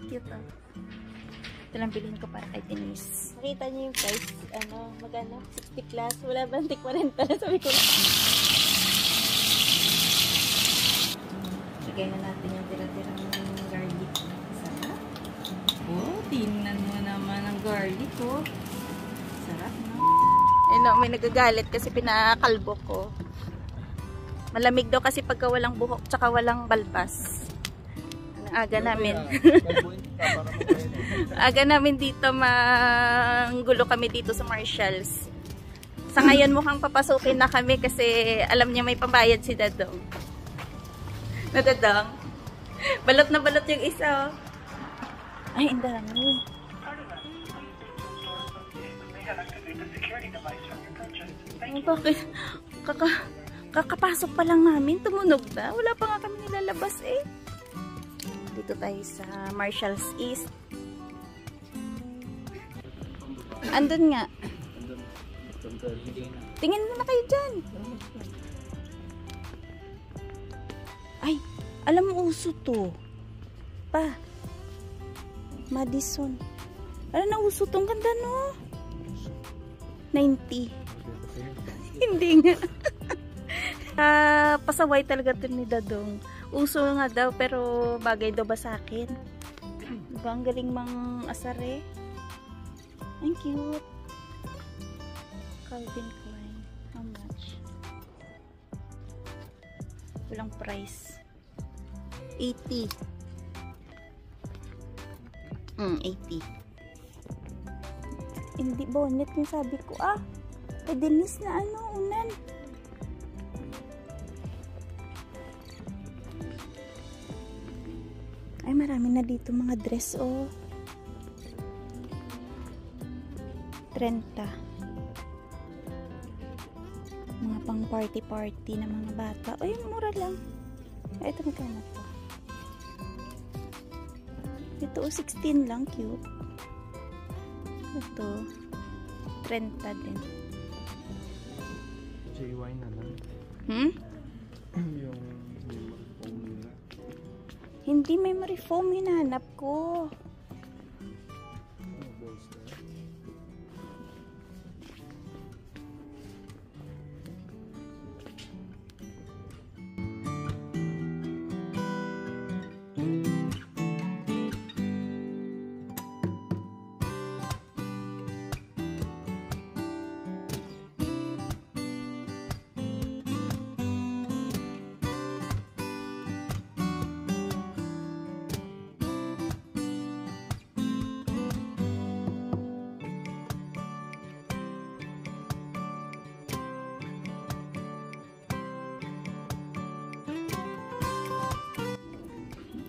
Cute ah. Ito lang bilhin ko para kay Denise. Nakita niyo yung price, ano, magano? 60 plus. Wala ba? 40 na sabi ko. Lagay na natin yung tira-tirang garlic. Sarap. Oh, tingnan mo naman ang garlic oh. Sarap no? Eh no, may nagagalit kasi pinakalbo ko. Malamig daw kasi pagka walang buhok tsaka walang balbas. Aga namin. Aga namin dito, manggulo kami dito sa Marshalls. Sa ngayon mukhang papasukin na kami kasi alam niya may pambayad si Dadong. Na Dadong? Balot na balot yung isa. Ay, ang dami. Oh, bakit? Kakapasok pa lang namin, tumunog na. Wala pa nga kami nilalabas eh. Dito tayo sa Marshalls East. Andun nga. Tingin mo na kayo dyan. Ay, alam mo uso to. Pa. Madison. Alam na uso to. Ang ganda no. 90. Hindi nga. Pasaway talaga to ni Dadong. Uso nga daw pero bagay daw ba sa akin? Diba ang galing mang asar eh? Ang cute. Calvin Klein. How much? Walang price. 80. 80. Hindi bonnet yung sabi ko. Ah, kay Denise na ano, unan. Ay, marami na dito mga dress, oh. 30. Mga pang party-party na mga bata. Ay, mura lang. Ay, ito magkano to? Ito, 16 lang. Cute. Ito, 30 din. JY na lang. Yung hindi memory foam hinahanap ko.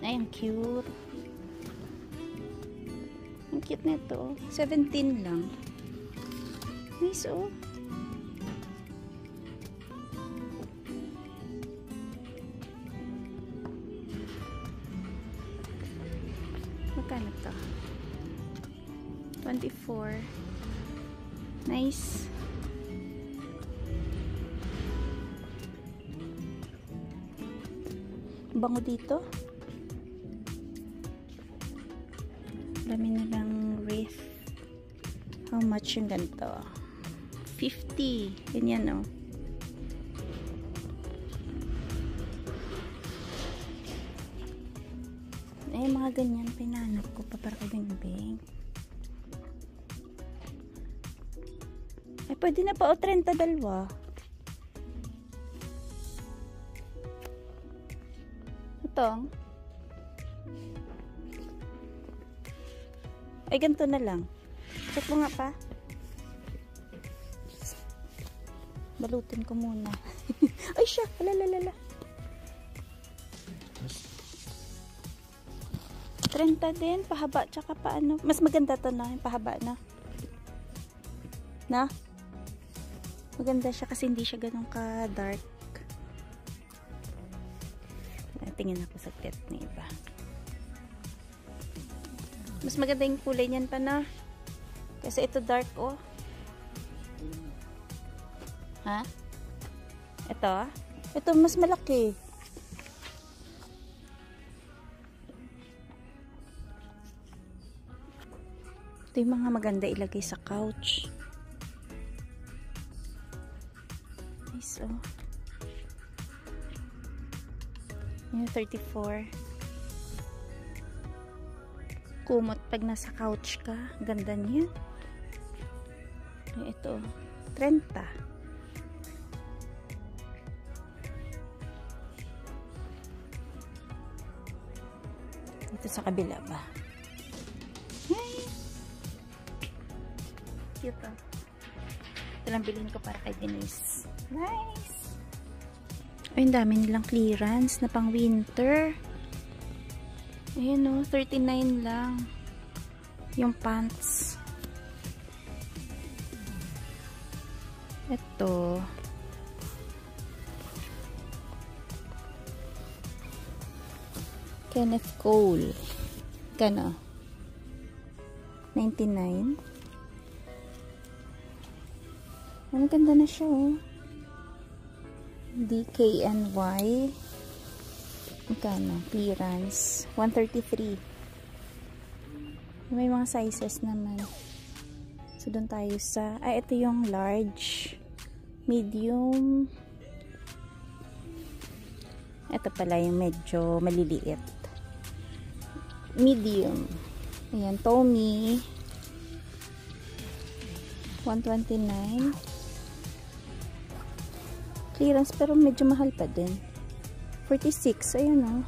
Ay, ang cute. Ang cute nito. 17 lang. Nice, oh. Magkano to? 24. Nice. Bango dito. Dami na lang wreath. How much yung ganito? 50. Ganyan, oh. Eh, mga ganyan. Pinanap ko pa para kay Bingbing. Eh, pwede na pa, o 30 dalawa. Ito. Ay, ganito na lang. Check mo nga pa. Balutin ko muna. Ay, siya. Lalalala. 30 din. Pahaba. Tsaka paano. Mas maganda to na. Yung pahaba na. Na? Maganda siya kasi hindi siya ganun ka-dark. Tingin ako sa tet na iba. Mas maganda yung kulay niyan pa na. Kasi ito dark, oh. Ha? Ito? Ito mas malaki. Ito yung mga maganda ilagay sa couch. Nice, oh. Yung 34. Kumot pag nasa couch ka. Ganda niya. Ito, 30. Ito sa kabila ba? Cute, oh. Ito lang bilhin ko para kay Denise. Nice! Ay, ang dami nilang clearance na pang winter. Ayan, oh, 39 lang. Yung pants. Ito. Kenneth Cole. Kano? 99. Ang ganda na siya, oh. DKNY. Magkano? Clearance. 133. May mga sizes naman. So, doon tayo sa... ito yung large. Medium. Ito pala yung medyo maliliit. Medium. Ayan, Tommy. 129. Clearance pero medyo mahal pa din. 46. Ayan, oh.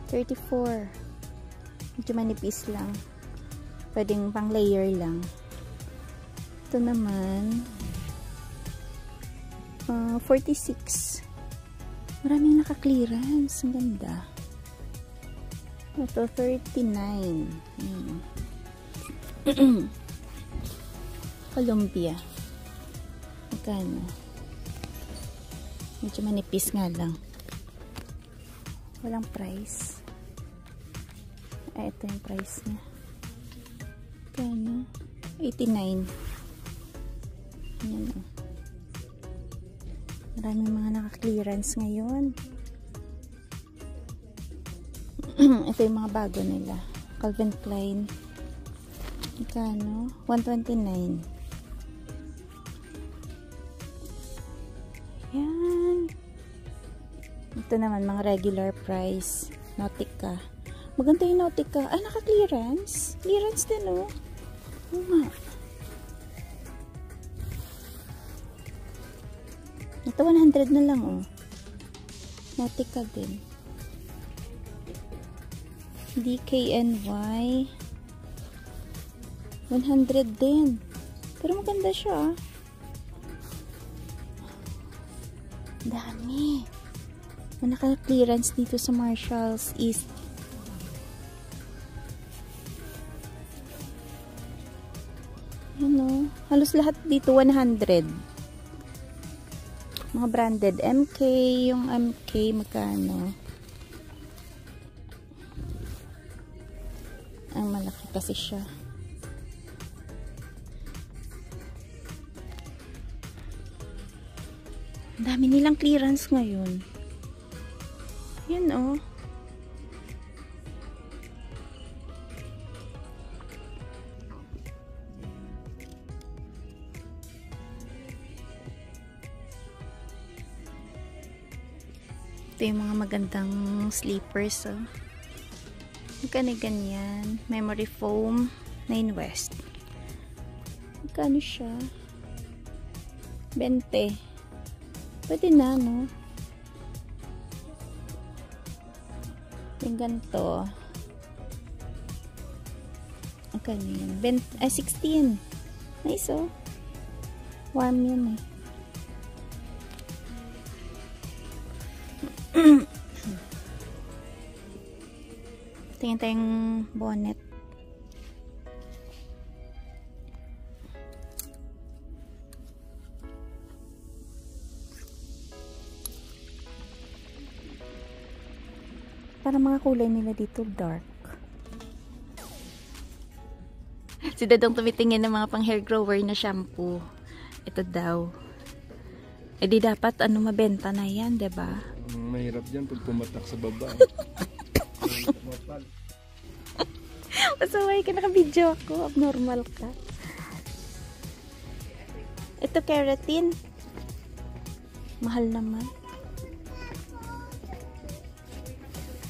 34. Medyo manipis lang. Pwedeng pang layer lang. Ito naman 46. Maraming naka-clearance. Ang ganda. Ito 39. Columbia. Magkano? Medyo manipis nga lang. Walang price. Ito yung price niya. Magkano? 89. Ayan, oh. Maraming mga naka-clearance ngayon. Ito yung mga bago nila. Calvin Klein. Magkano? 129. Yan. Ito naman, mga regular price. Nautica. Maganda yung Nautica. Ah, naka-clearance. Clearance din, oh. Oo nga. Ito, 100 na lang, oh. Nautica din. DKNY. 100 din. Pero maganda siya, ah. Dami. Naka-clearance dito sa Marshalls East. Ano? Halos lahat dito 100. Mga branded. MK. Yung MK magkano? Ang malaki kasi siya. Ang dami nilang clearance ngayon. Yan, oh. Ito yung mga magandang sleepers, oh. Magkano ganyan? Memory foam 9 West. Magkano siya? 20. Pwede na, no? Yung ganito. Magkano yun? 16. Nice, oh. Warm yun, eh. Tingin tayong bonnet. Para mga kulay nila dito dark. Si Dadong tumitingin ng mga pang hair grower na shampoo. Ito daw. Eh di dapat ano mabenta na yan, 'di ba? Mahirap yan pag pumatak sa baba. Pasaway ka, naka-video ako. Abnormal ka. Ito keratin. Mahal naman.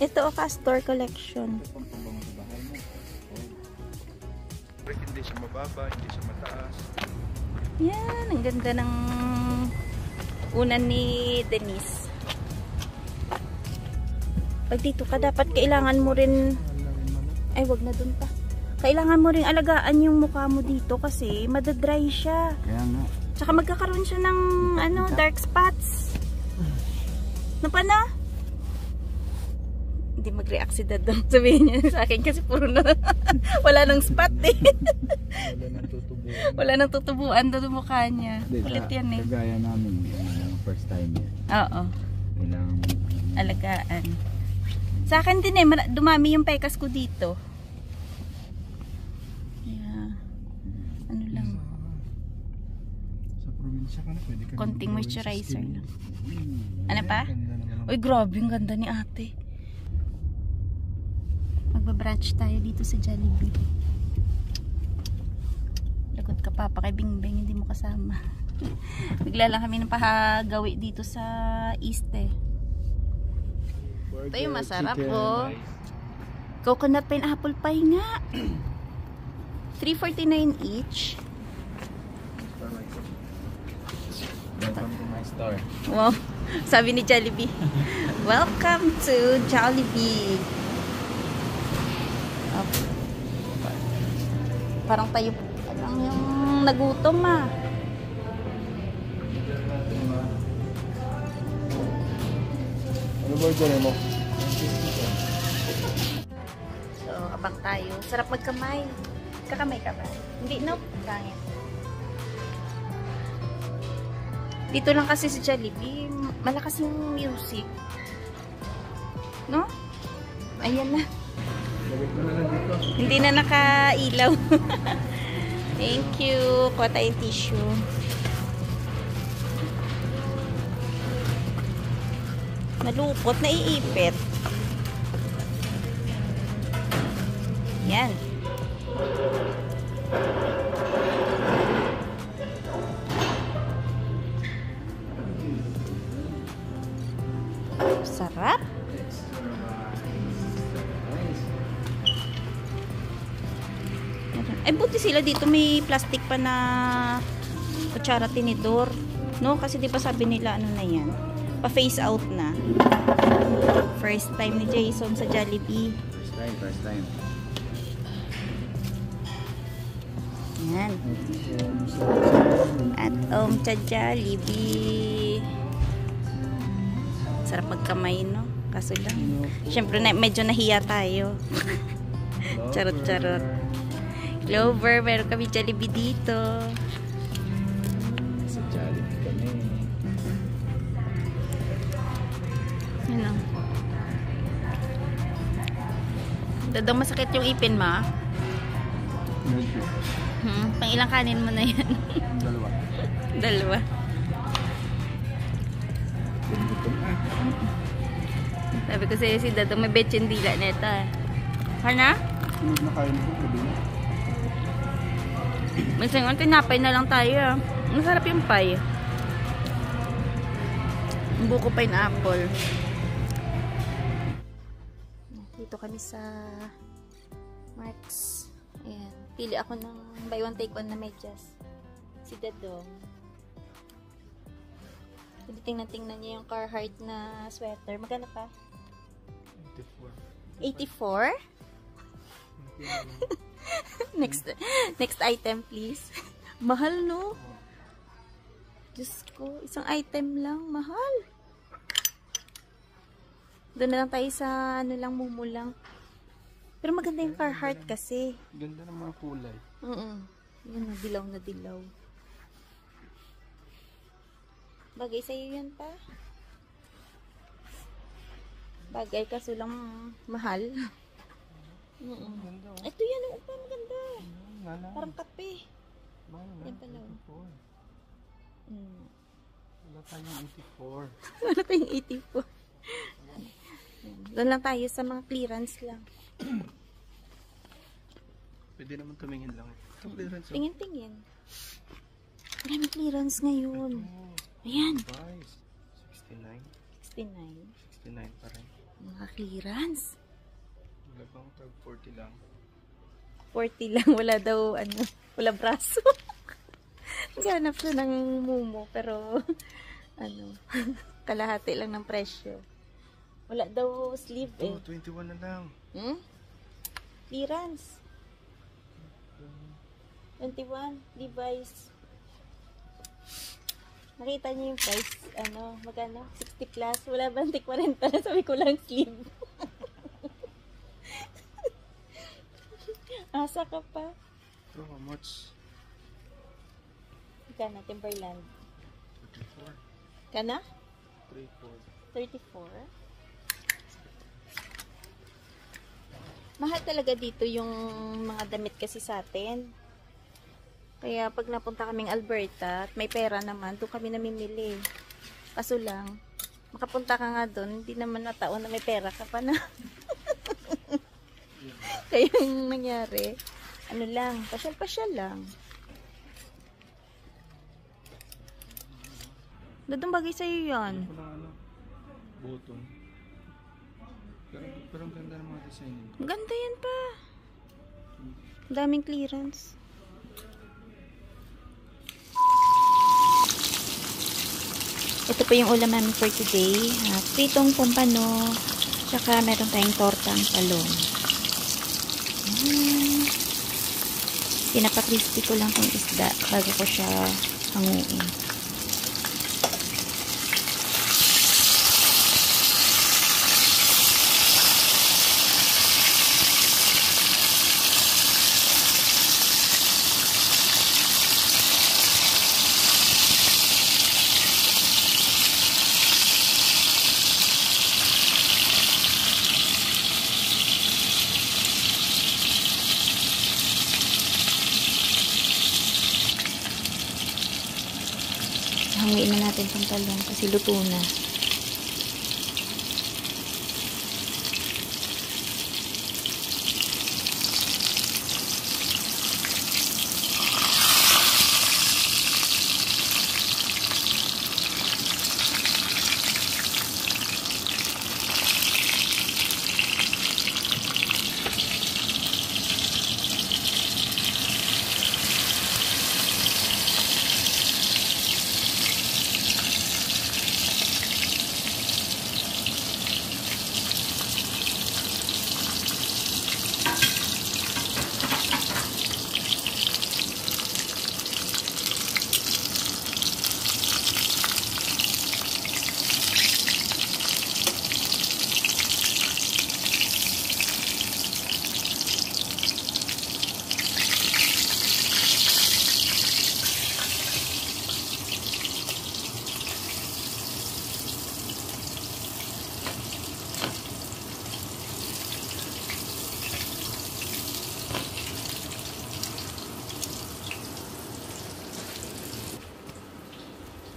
Ito o Castor collection. Hindi siya mababa, hindi siya mataas. Yan, ang ganda ng unan ni Denise. Pag dito ka, dapat kailangan mo rin, ay wag na dun pa. Kailangan mo rin alagaan yung mukha mo dito kasi madadry siya. Kaya nga. Tsaka magkakaroon siya ng ano, dark spots. Ano pa na? Hindi mag-react si Dadong. Sabihin niya sa akin kasi puro na wala nang spot eh. Wala nang tutubuan. Wala nang tutubuan doon yung mukha niya. Kulit yan eh. Kagaya namin, first time yan. Oo. Kailangan Alagaan. Sa akin din eh, dumami yung pekas ko dito. Yeah. Ano lang. Sa probinsya ka na, pwede ka Konting mag-grow moisturizer skin. lang. Ano pa? Uy, grabe, ang ganda ni ate. Magbabranch tayo dito sa Jollibee. Lagot ka pa kay Bingbing, hindi mo kasama. Bigla lang kami ng pahagawi dito sa East eh. Ito yung masarap po. Coconut pineapple pie nga. 3.49 each. Welcome to my store. Wow, sabi ni Jollibee. Welcome to Jollibee. Okay. Parang tayo parang yung nagutom ah. Ano ba dyan mo? So, abang tayo. Sarap magkamay. Kakamay ka ba? Hindi, no? Kangit. Dito lang kasi sa Jollibee, malakas yung music. No? Ayan na. Hindi na nakailaw. Thank you. Kuha tayong tissue. Nalupot, naiipit. Yan. Sarap. Ay, buti sila dito may plastic pa na kutsara tinidor. No? Kasi di ba sabi nila ano na yan? Pa-face out na. First time ni Jason sa Jollibee. First time. Yan. At sa Jollibee. Sarap magkamay, no? Kaso lang. Siyempre, medyo nahiya tayo. Charot-charot. Clover, meron kami Jollibee dito. Sa Jollibee kami. Yan lang. Dadang masakit yung ipin, ma? Medyo. Pang ilang kanin mo na yan? Dalawa. Dalawa. Sabi ko sa'yo si Dadong may betchin dila nito eh. Hana? Nakain ko gabi na. Minsan nga tinapay na lang tayo. Masarap yung pie. Ang buko pineapple. Dito kami sa Marks. Ayan. Pili ako ng buy one take one na medyas. Si Dadong. Tingnan niya yung Carhartt na sweater. Magkano pa? 84? Next item please. Mahal no? Diyos ko, isang item lang. Mahal. Doon na lang tayo sa ano lang, mumulang. Pero maganda yung Carhartt kasi. Ganda ng mga kulay. Yan na, dilaw na dilaw. Bagay sa'yo yan pa. Bagay kaso lang mahal. Ito yan, oh, pa maganda. Parang kape. Yan pala. Wala tayong 84. Wala tayong 84. Doon lang tayo sa mga clearance lang. Pwede naman tumingin lang. Ito clearance. Tingin-tingin. Marami clearance ngayon. Ayan. Price. 69. 69. 69 pa rin. Mga clearance. Wala bang tag 40 lang? 40 lang. Wala daw, wala braso. Ganap siya ng mumo. Pero, kalahati lang ng presyo. Wala daw sleeve eh. 21 na lang. Clearance. 21. Levi's. Nakita niyo yung price, magkano? 60 plus. Wala ba 40? Sabi ko lang sleeve. Asa ka pa. So, how much? Magkano? Timberland. 34. Kana? 34. 34. Mahal talaga dito yung mga damit kasi sa atin. Kaya pag napunta kaming Alberta at may pera naman, doon kami namimili. Kaso lang, makapunta ka nga doon, hindi naman nataon na may pera ka pa na. Kaya yung nangyari, pasyal-pasyal lang. Dadong bagay sa'yo yan. Button. Pero ang ganda ng mga design nito. Ganda yan pa. Daming clearance. Ito po yung ulam namin for today. Pritong pompano. Tsaka meron tayong tortang talong. Pinapa-crispy ko lang tong isda bago ko siya hanguin. Hanguin na natin itong talong kasi luto na.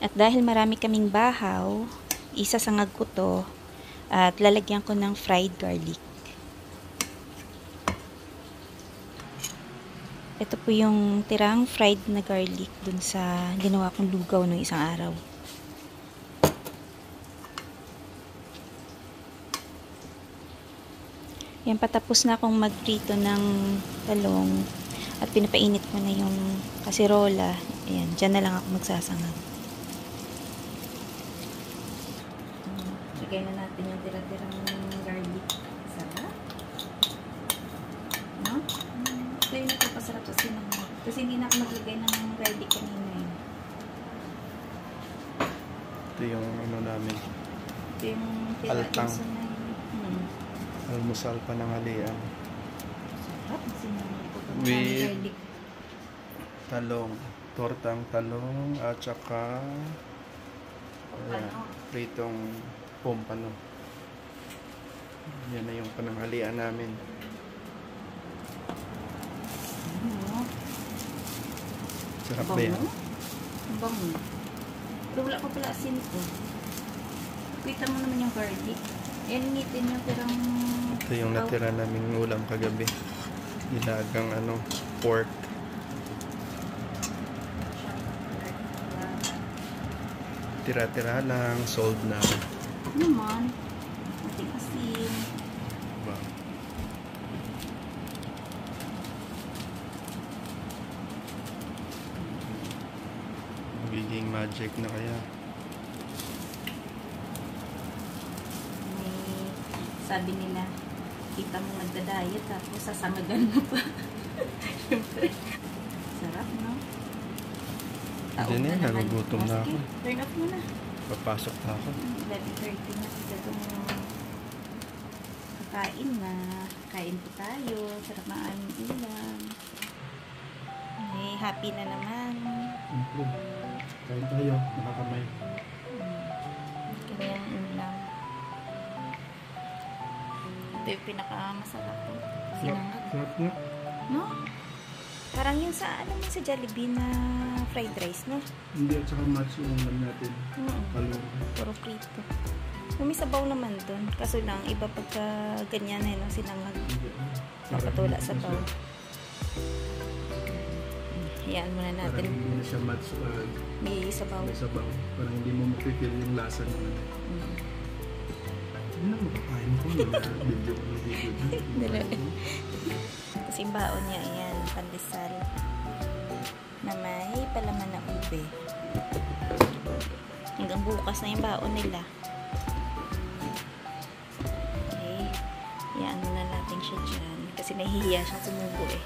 At dahil marami kaming bahaw, isasangag ko to at lalagyan ko ng fried garlic. Ito po yung tirang fried na garlic dun sa ginawa kong lugaw ng isang araw. Yan, patapos na akong magprito ng talong at pinapainit ko na yung kasirola. Ayan, dyan na lang ako magsasangag. Lagay na natin yung tira-tirang garlic. Sarap. No? Ito yung napapasarap kasi hindi na ako maglagay ng garlic kanina eh. Ito yung namin. Ito yung tira-tirang almusal pa ng halian. Sarap. With talong. Tortang talong at saka pritong pompano. Yan na yung pananghalian namin. Sarap na yan. Ang bango. Pero wala pa pala asin ito. Kita mo naman yung garlic. Yan, initin yung pirang... Ito yung natira naming ulam kagabi. Nilagang ano, pork. Tira-tira lang, sold na. Naman. Ating asin. Diba? Magiging magic na kaya. May, sabi nila, kita mo nagda-diet tapos sasamagan mo pa. Siyempre. Sarap, no? Hindi na, nagugutom na ako. Sige, turn off mo na. Papasok na ako. 11:30 na sila itong kakain na. Kain po tayo. Sarap na aming ulam. Happy na naman. Kain tayo, nakakamay. Kanyang ulam. Ito yung pinakamasarap. Sinangag. Sarap nga. No? Parang yung sa, ano mo sa Jollibee na fried rice, no? Hindi, at saka match yung ulam natin. Palo. Puro prito. May sabaw naman dun. Kaso lang, iba pagka ganyan eh, no? Sinangag. Napatula sa baw. Hayaan muna natin. Parang hindi na siya match pag May sabaw. may sabaw. Parang hindi mo mapipil yung lasa naman. Hindi na makakain ko. Video ko ng video. Kasi yung baon niya, ayan, pandesal. Na may palaman na ube. Hanggang bukas na yung baon nila. Okay. Hayaan muna natin siya dyan. Kasi nahihiya siyang sumubo eh.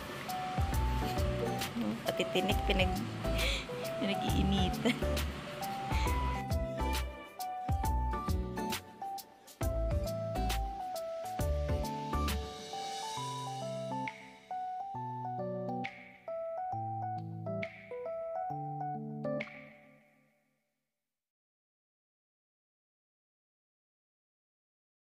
No? Pati tinik pinag-iinitan.